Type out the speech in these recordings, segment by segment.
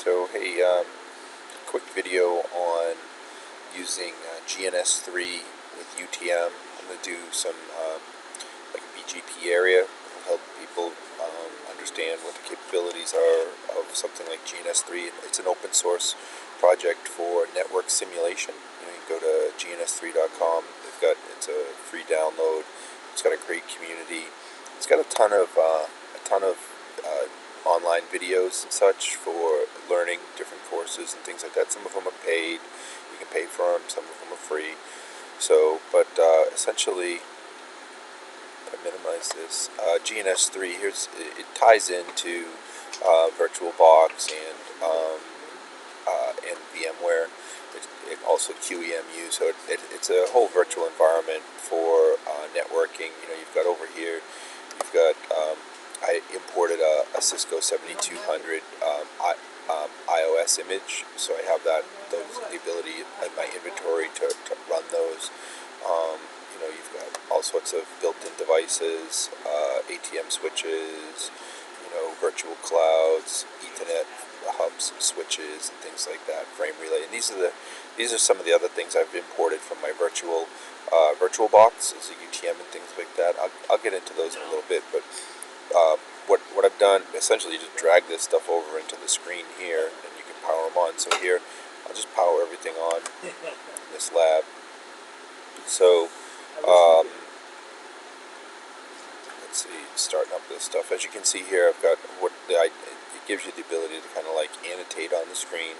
So hey, quick video on using GNS3 with UTM. I'm going to do some like a BGP area, help people understand what the capabilities are of something like GNS3. It's an open source project for network simulation. You can go to GNS3.com. It's a free download. It's got a great community. It's got a ton of online videos and such for learning different courses and things like that. Some of them are paid. You can pay for them. Some of them are free. So, but essentially, if I minimize this, GNS3 it ties into VirtualBox and VMware. It also QEMU, so it's a whole virtual environment for networking. You've got over here, you've got I imported a Cisco 7200 iOS image, so I have the ability in my inventory to run those. You've got all sorts of built-in devices, ATM switches, virtual clouds, Ethernet hubs, switches, and things like that. Frame relay, and these are some of the other things I've imported from my VirtualBox, as a UTM and things like that. I'll get into those in a little bit, but what I've done, essentially, just drag this stuff over into the screen here, and you can power them on. So here, I'll just power everything on in this lab. So, let's see, starting up this stuff. As you can see here, I've got it gives you the ability to kind of like annotate on the screen.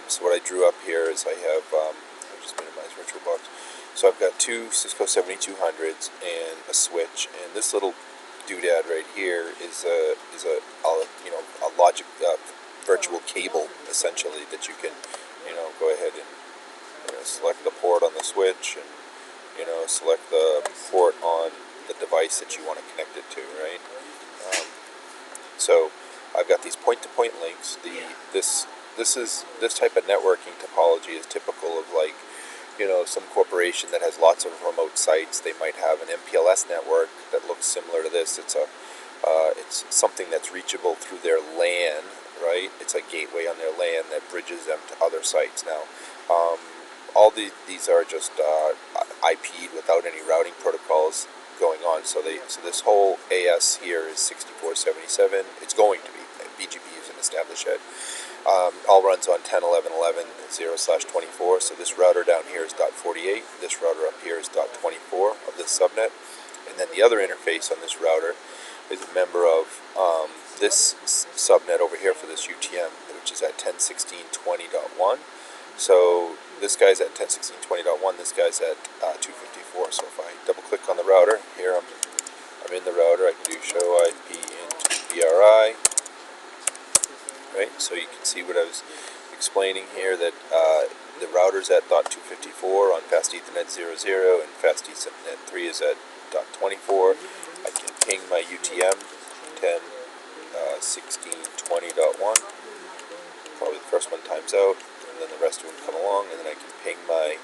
So what I drew up here is I have, I'll just minimize VirtualBox. So I've got two Cisco 7200s and a switch, and this little doodad right here is a logic virtual cable, essentially, that you can go ahead and select the port on the switch, and select the port on the device that you want to connect it to, right? So I've got these point-to-point links. This type of networking topology is typical of, like, some corporation that has lots of remote sites. They might have an MPLS network that looks similar to this. It's something that's reachable through their LAN, right? It's a gateway on their LAN that bridges them to other sites. Now, all these are just IP'd without any routing protocols going on. So this whole AS here is 6477. It's going to be. BGP is an established head. All runs on 10.11.11.0/24. So this router down here is .48. This router up here is .24 of this subnet. And then the other interface on this router is a member of this subnet over here for this UTM, which is at 10.16.20.1. So this guy's at 10.16.20.1. This guy's at 254. So if I double click on the router, here I'm in the router. I can do show IP into BRI. Right, so you can see what I was explaining here, that the router's at .254 on Fast Ethernet 00, and Fast Ethernet 3 is at .24. I can ping my UTM 10.16.20.1. Probably the first one times out, and then the rest of them come along, and then I can ping my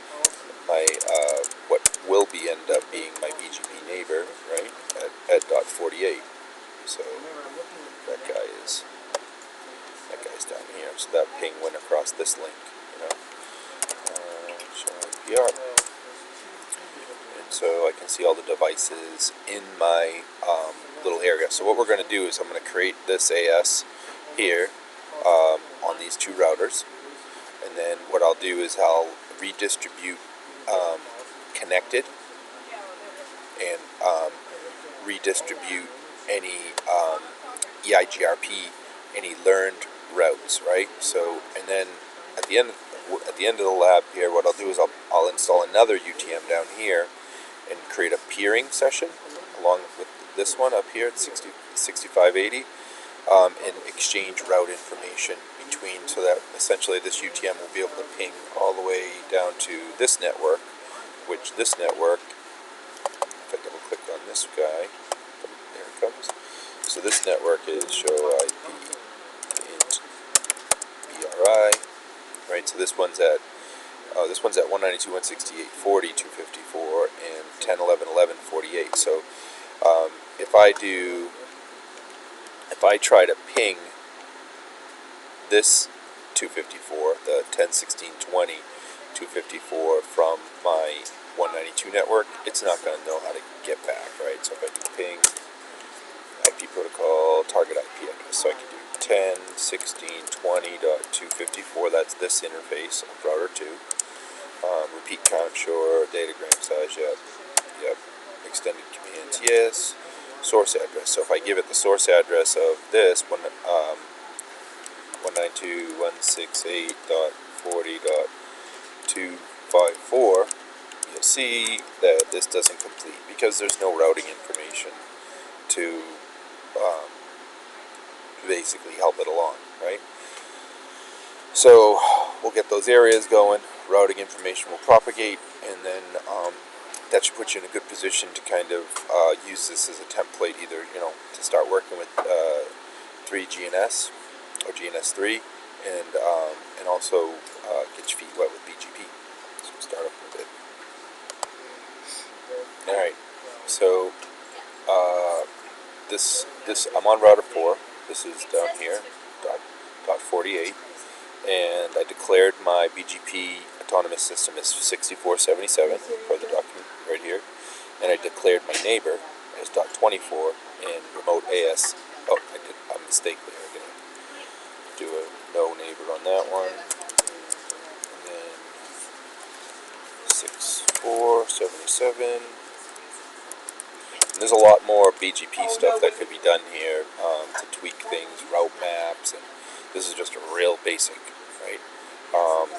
what will end up being my BGP neighbor, right, at .48. So that guy's down here, so that ping went across this link, show IPR, and so I can see all the devices in my little area. So what we're going to do is I'm going to create this AS here on these two routers, and then what I'll do is I'll redistribute connected and redistribute any EIGRP, any learned routes, right? So, and then at the end of the lab here, what I'll do is I'll install another UTM down here and create a peering session along with this one up here at 6580, and exchange route information between, so that essentially this UTM will be able to ping all the way down to this network, which this network, if I double click on this guy, there it comes. So this network is show IP int BRI, right? So this one's at 192.168.40, 254, and 10.11.11.48. So if I try to ping this 254, the 10.16.20 254 from my 192 network, it's not going to know how to get back, right? So if I do ping IP protocol target IP address, so I can do 10.16.20.254, that's this interface of router 2. Repeat count, sure, datagram size, yep, extended commands, yes, source address. So if I give it the source address of this 192.168.40.254, you'll see that this doesn't complete because there's no routing information to basically help it along, right? So we'll get those areas going, routing information will propagate, and then that should put you in a good position to kind of use this as a template, either, to start working with 3GNS or GNS3, and also get your feet wet with BGP. So we'll start up in a bit. Alright, so this I'm on router 4. This is down here, dot 48, and I declared my BGP autonomous system as 6477 for the document right here, and I declared my neighbor as dot 24 and remote AS. Oh, I did a mistake there. I'm gonna do a no neighbor on that one, and then 6477. And there's a lot more BGP stuff that could be done here to tweak things, route maps, and this is just a real basic, right?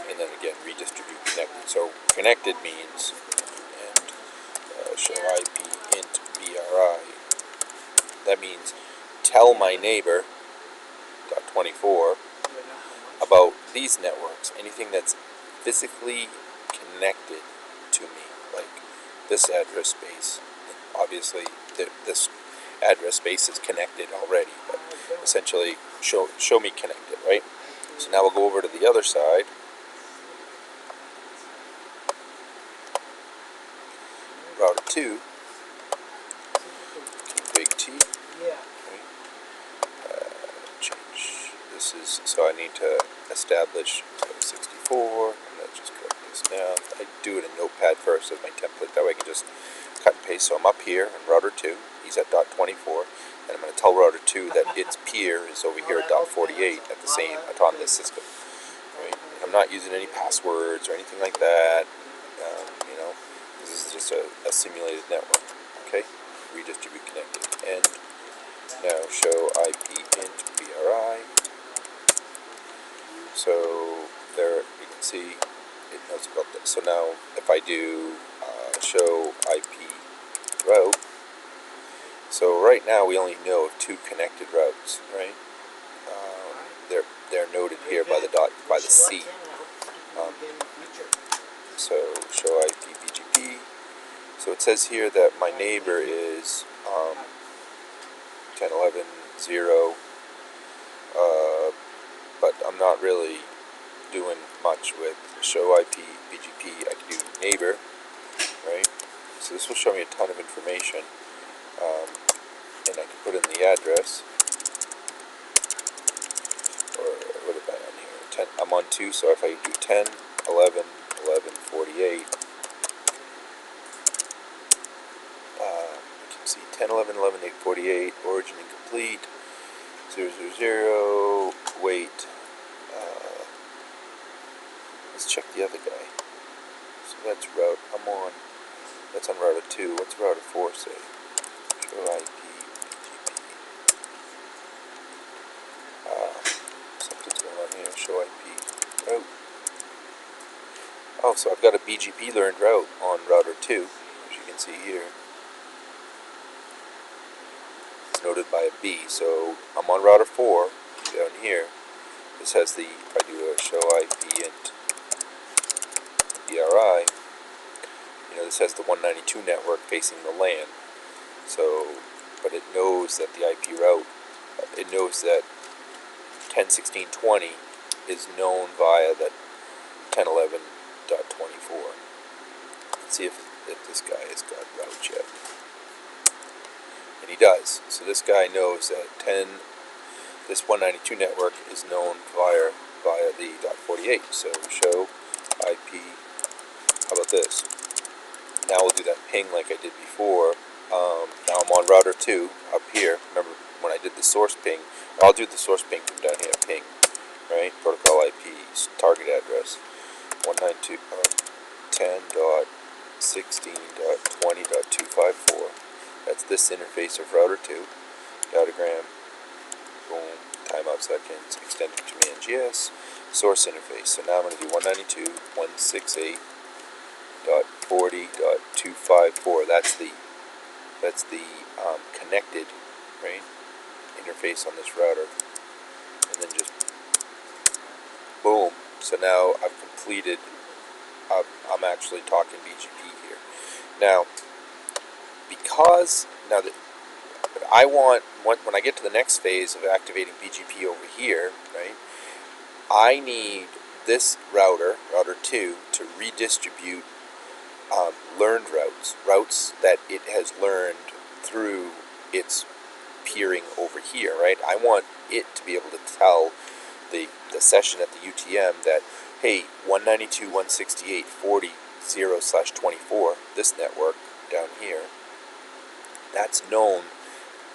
And then again, redistribute connected. So connected means, and show IP int BRI, that means tell my neighbor, .24, about these networks, anything that's physically connected to me, like this address space. Obviously, this address space is connected already, but essentially show me connected, right? So now we'll go over to the other side. Router 2, big T. Okay. Change. This is, so I need to establish 64. I'm going to just correct this now. I do it in Notepad first as my template. That way I can just cut and paste. So I'm up here in router 2. He's at dot 24. And I'm going to tell router 2 that its peer is over here at dot 48 at the same autonomous system. Right? I'm not using any passwords or anything like that. This is just a simulated network. Okay? Redistribute connected. And now show IP int BRI. So there you can see it knows about this. So now if I do show IP route, so right now we only know of 2 connected routes, right? They're noted here by the C. So show IP BGP. So it says here that my neighbor is 10.11.0, but I'm not really doing much with show IP BGP. I can do neighbor, right? So this will show me a ton of information, and I can put in the address. Or what am I on here? 10. I'm on 2, so if I do 10.11.11.48, you can see 10.11.11.8.48, origin incomplete, 000, wait, let's check the other guy. So that's route, that's on router 2. What's router 4 say? Show IP BGP. Something's going on here. Show IP route. Oh, so I've got a BGP learned route on router 2, as you can see here. It's noted by a B. So I'm on router 4 down here. This has the, if I do a show IP int BRI, this has the 192 network facing the LAN. So, but it knows that the IP route, it knows that 10.16.20 is known via that 10.11.24. Let's see if this guy has got route yet. And he does. So this guy knows that this 192 network is known via the .48. So show IP. How about this? Now we'll do that ping like I did before. Now I'm on router 2 up here. Remember when I did the source ping? I'll do the source ping from down here. Ping, right? Protocol IP, target address 192.10.16.20.254. That's this interface of router 2. Datagram. Boom. Timeout seconds. Extended command GS. Source interface. So now I'm going to do 192.168.40.254. That's the connected, right, interface on this router, and then just boom. So now I've completed. I'm actually talking BGP here. Now, because now that I want, when I get to the next phase of activating BGP over here, right, I need this router 2, to redistribute learned routes that it has learned through its peering over here, right? I want it to be able to tell the session at the UTM that, hey, 192.168.40.0/24, this network down here, that's known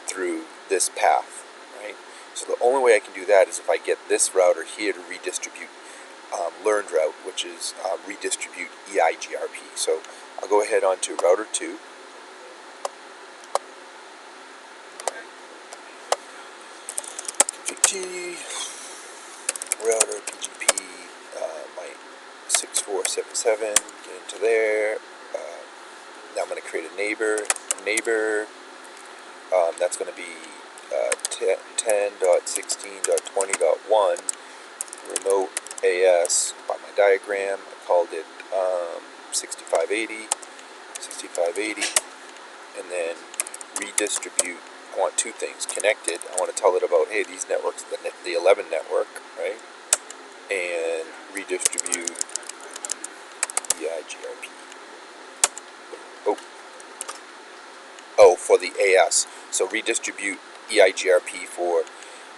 through this path, right? So the only way I can do that is if I get this router here to redistribute learned route, which is redistribute EIGRP. So I'll go ahead on to router 2. Config router BGP, my 6477, get into there. Now I'm going to create a neighbor. That's going to be 10.16.20.1 remote AS. By my diagram, I called it 6580, and then redistribute. I want two things: connected. I want to tell it about, hey, these networks, the 11 network, right? And redistribute EIGRP. Oh, for the AS. So redistribute EIGRP for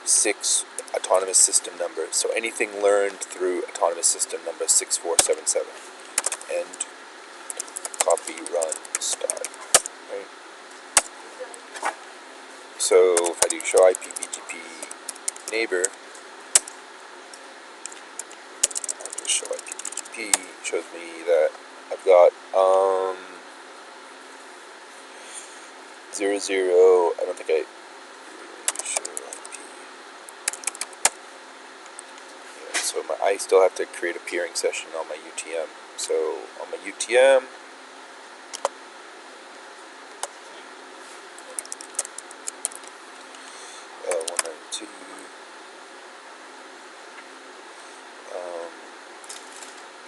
6 autonomous system numbers. So anything learned through autonomous system number 6477. And copy, run, start. Right? So if I do show IP BGP neighbor, I'll just show IP BGP. It shows me that I've got 00. I don't think I show IP. Yeah, so I still have to create a peering session on my UTM. So on my UTM,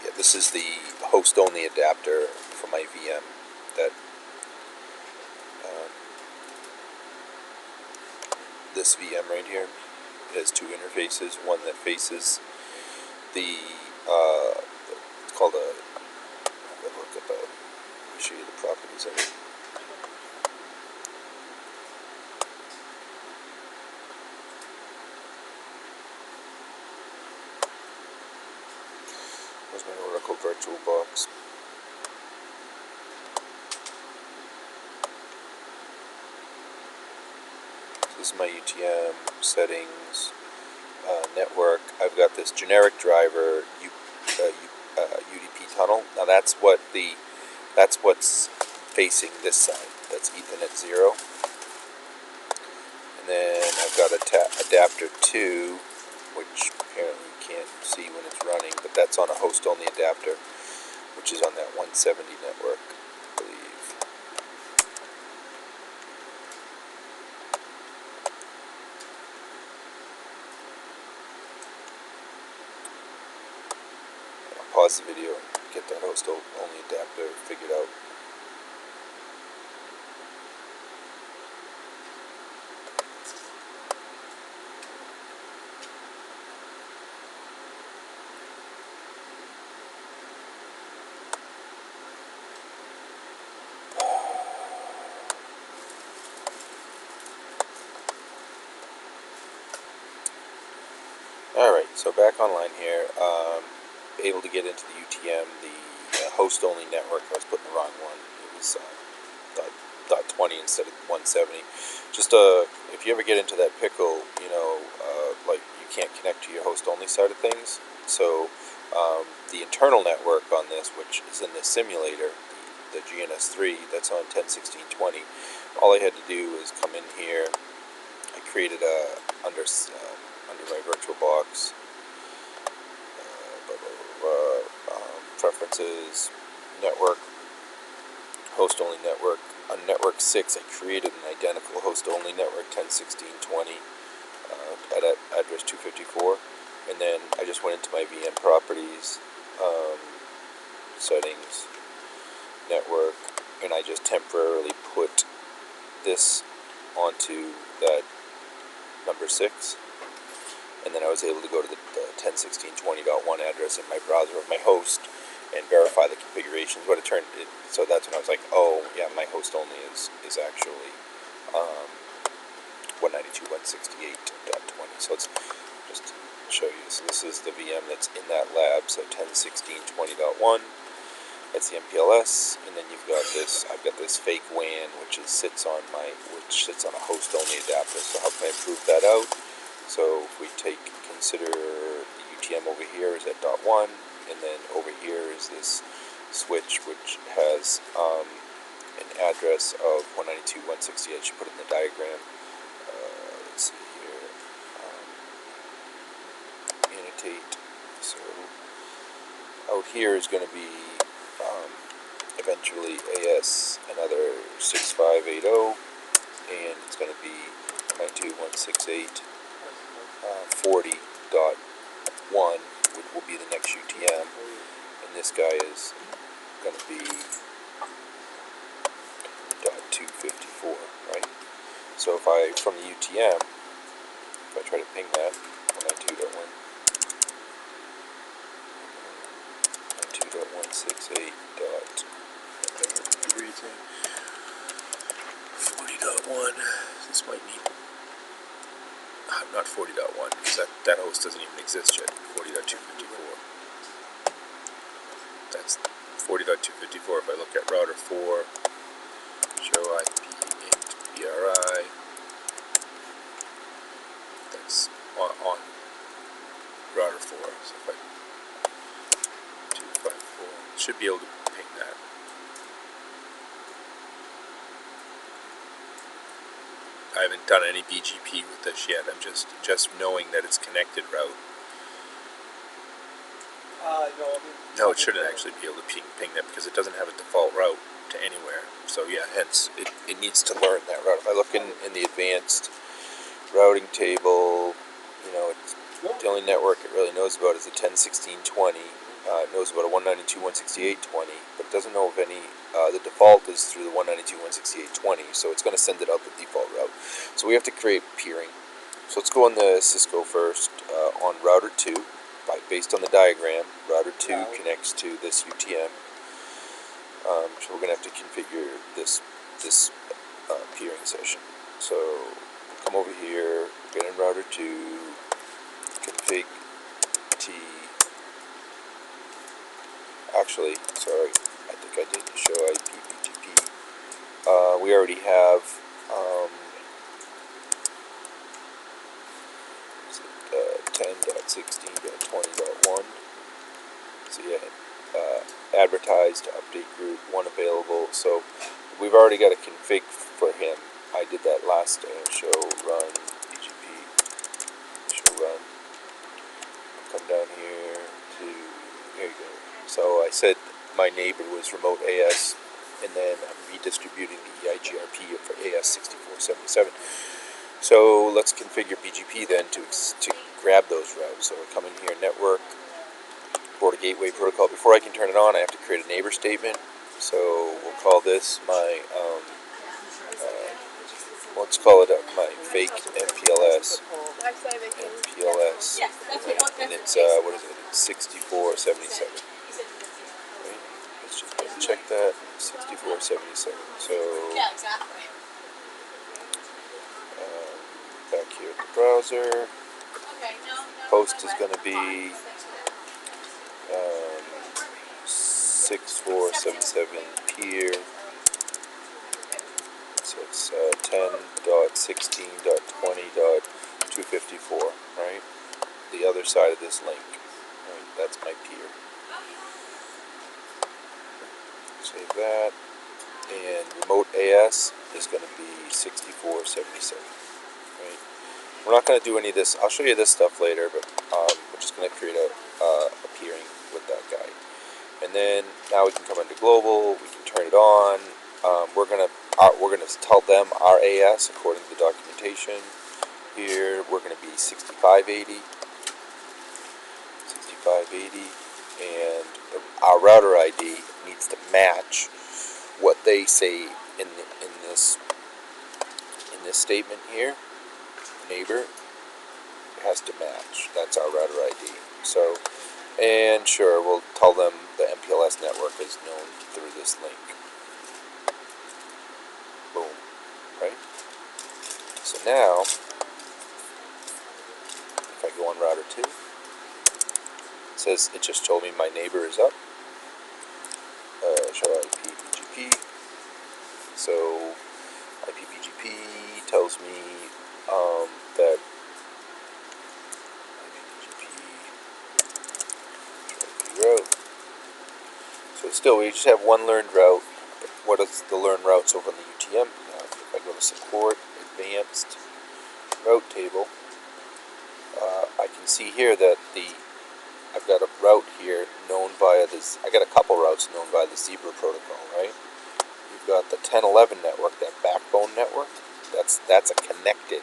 yeah, this is the host-only adapter for my VM. That this VM right here, it has two interfaces. One that faces the it's called a. I'll look up a. Show you the properties of it. There's my Oracle VirtualBox. This is my UTM settings, network. I've got this generic driver UDP tunnel. Now that's what's facing this side. That's Ethernet 0. And then I've got adapter 2, which apparently you can't see when it's running, but that's on a host-only adapter, which is on that 170 network, I believe. I'll pause the video and get that host-only adapter figured out. Alright, so back online here, able to get into the UTM, the host-only network. I was putting the wrong one. It was .20 instead of 170. Just if you ever get into that pickle, like you can't connect to your host-only side of things. So the internal network on this, which is in the simulator, the GNS3, that's on 10.16.20. All I had to do was come in here. I created under my virtual box, preferences, network, host-only network. On network 6, I created an identical host-only network, 10.16.20, at address 254, and then I just went into my VM properties, settings, network, and I just temporarily put this onto that number 6, and then I was able to go to the 10.16.20.1 address in my browser of my host and verify the configurations. So that's when I was like, oh yeah, my host only is actually 192.168.20. So let's just show you. So this is the VM that's in that lab. So 10.16.20.1. That's the MPLS, and then you've got this. I've got this fake WAN, which sits on a host-only adapter. So how can I prove that out? So if we consider the UTM over here is at .1, and then over here is this switch which has an address of 192.168. I should put it in the diagram. Let's see here. Annotate. So out here is going to be eventually AS another 6580, and it's going to be 192.168. 40.1 will be the next UTM, and this guy is going to be .254, right? So if I, from the UTM, if I try to ping that, 192.168.40.1, this might need not 40.1, because that host doesn't even exist yet. 40.254. That's 40.254. If I look at router 4, show IP int BRI, that's on router 4. So if I 254, should be able to ping that. I haven't done any BGP with this yet. I'm just knowing that it's connected route. No, it shouldn't actually be able to ping that because it doesn't have a default route to anywhere. So yeah, hence it needs to learn that route. If I look in the advanced routing table, it's the only network it really knows about is the 10.16.20. It knows about a 192.168.20, but it doesn't know of any. The default is through the 192.168.20, so it's going to send it out the default route. So we have to create peering. So let's go on the Cisco first. On router 2, based on the diagram, router 2 connects to this UTM. So we're going to have to configure this peering session. So we'll come over here, get in router 2, config T. Actually, sorry, I think I did show IP BGP. We already have 10.16.20.1. So yeah, advertised update group 1 available. So we've already got a config for him. I did that last show run BGP. Show run. Come down here to here you go. So I said my neighbor was remote AS, and then I'm redistributing the EIGRP for AS6477. So let's configure BGP then to grab those routes. So we're coming here, network, border gateway protocol. Before I can turn it on, I have to create a neighbor statement. So we'll call this my, let's call it my fake MPLS. MPLS. And it's, what is it? It's 6477. Right? Let's just check that. 6477. So, back here at the browser. Post is going to be 6477 peer. So it's 10.16.20.254, right? The other side of this link, right? That's my peer. Save that. And remote AS is going to be 6477, right? We're not going to do any of this. I'll show you this stuff later, but we're just going to create a peering with that guy. And then now we can come into global. We can turn it on. We're gonna tell them our AS according to the documentation. Here we're going to be 6580, and our router ID needs to match what they say in this statement here. Neighbor, it has to match. That's our router ID. So, and sure, we'll tell them the MPLS network is known through this link. Boom. Right? So now, if I go on router 2, it says it just told me my neighbor is up. Show IPBGP. So IPBGP tells me that IPBGP route. So still, we just have one learned route. What is the learned routes over on the UTM? Now, if I go to support, advanced route table, I can see here that I've got a route here known via this. I got a couple routes known via the Zebra protocol, right? You've got the 1011 network, that backbone network. That's a connected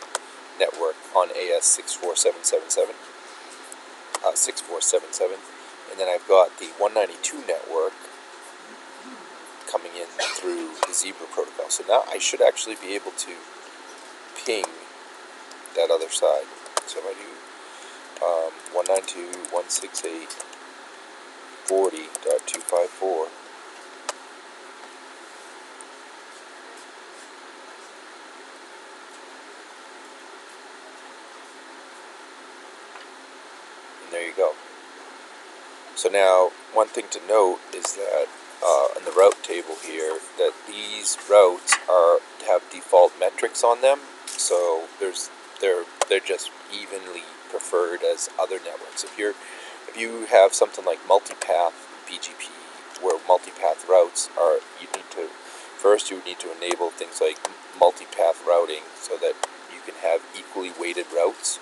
network on AS 64777. 6477. And then I've got the 192 network coming in through the Zebra protocol. So now I should actually be able to ping that other side. So if I do 192.168.40.254. And there you go. So now, one thing to note is that in the route table here, that these routes have default metrics on them. So they're just evenly preferred as other networks. If you have something like multipath BGP, where multipath routes are, you would need to enable things like multipath routing so that you can have equally weighted routes,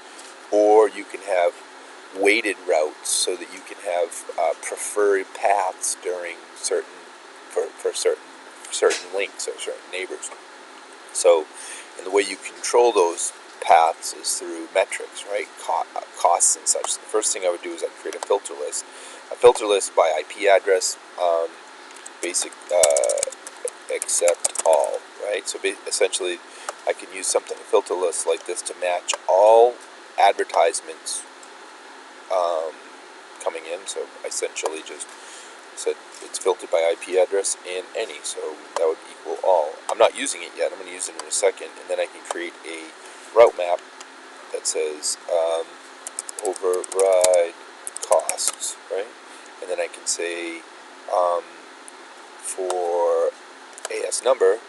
or you can have weighted routes so that you can have preferred paths during certain links or certain neighbors. So, and the way you control those paths is through metrics, right? Costs and such. So the first thing I would do is I'd create a filter list. A filter list by IP address, basic except all, right? So essentially, I can use a filter list like this to match all advertisements coming in. So I essentially just said it's filtered by IP address and any, so that would equal all. I'm not using it yet. I'm going to use it in a second, and then I can create a route map that says override costs, right? And then I can say for AS number,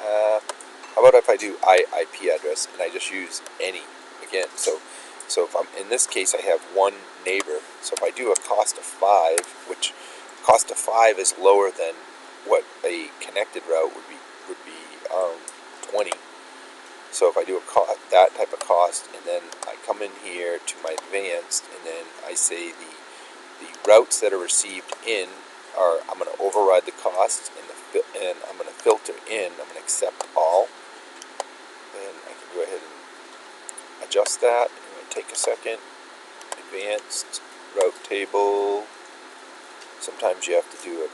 how about if I do IP address and I just use any again? So if I'm in this case, I have one neighbor. So if I do a cost of 5, which cost of 5 is lower than what a connected route would be 20. So if I do that type of cost, and then I come in here to my advanced, and then I say the routes that are received in are, I'm going to override the costs, and I'm going to filter in. I'm going to accept all, and I can go ahead and adjust that. I'm going to take a second. Advanced route table. Sometimes you have to do a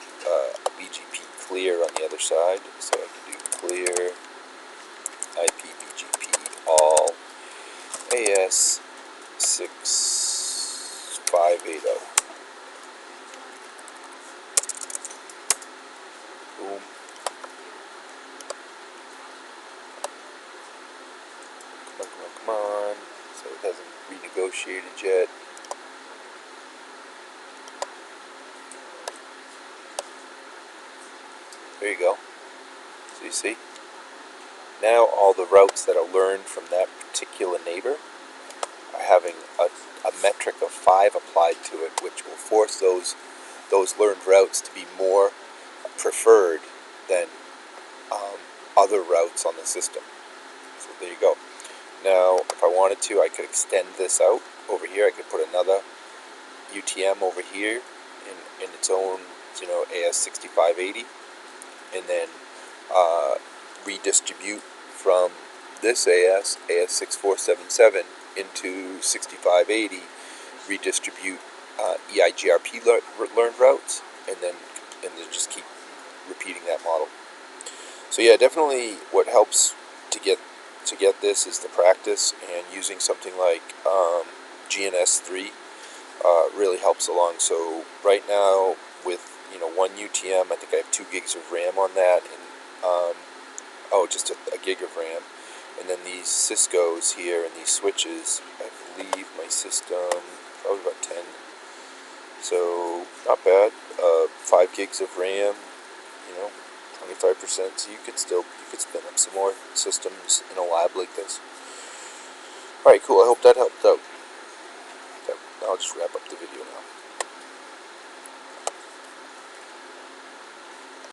BGP clear on the other side, so I can do clear IPBGP all AS 6580. Boom. Come on. So it doesn't renegotiate. initiated yet. There you go. So you see, now all the routes that are learned from that particular neighbor are having a metric of 5 applied to it, which will force those learned routes to be more preferred than other routes on the system. So there you go. Now, if I wanted to, I could extend this out over here. I could put another UTM over here in its own, AS6580, and then redistribute from this AS6477 into 6580, redistribute EIGRP learned routes, and then just keep repeating that model. So yeah, definitely what helps to get this is the practice, and using something like GNS3 really helps along. So right now with 1 UTM, I think I have 2 gigs of RAM on that, and just a gig of RAM. And then these Cisco's here and these switches, I believe my system probably about 10. So not bad. 5 gigs of RAM, 25%. So you could spin up some more systems in a lab like this. All right, cool. I hope that helped out. I'll just wrap up the video now.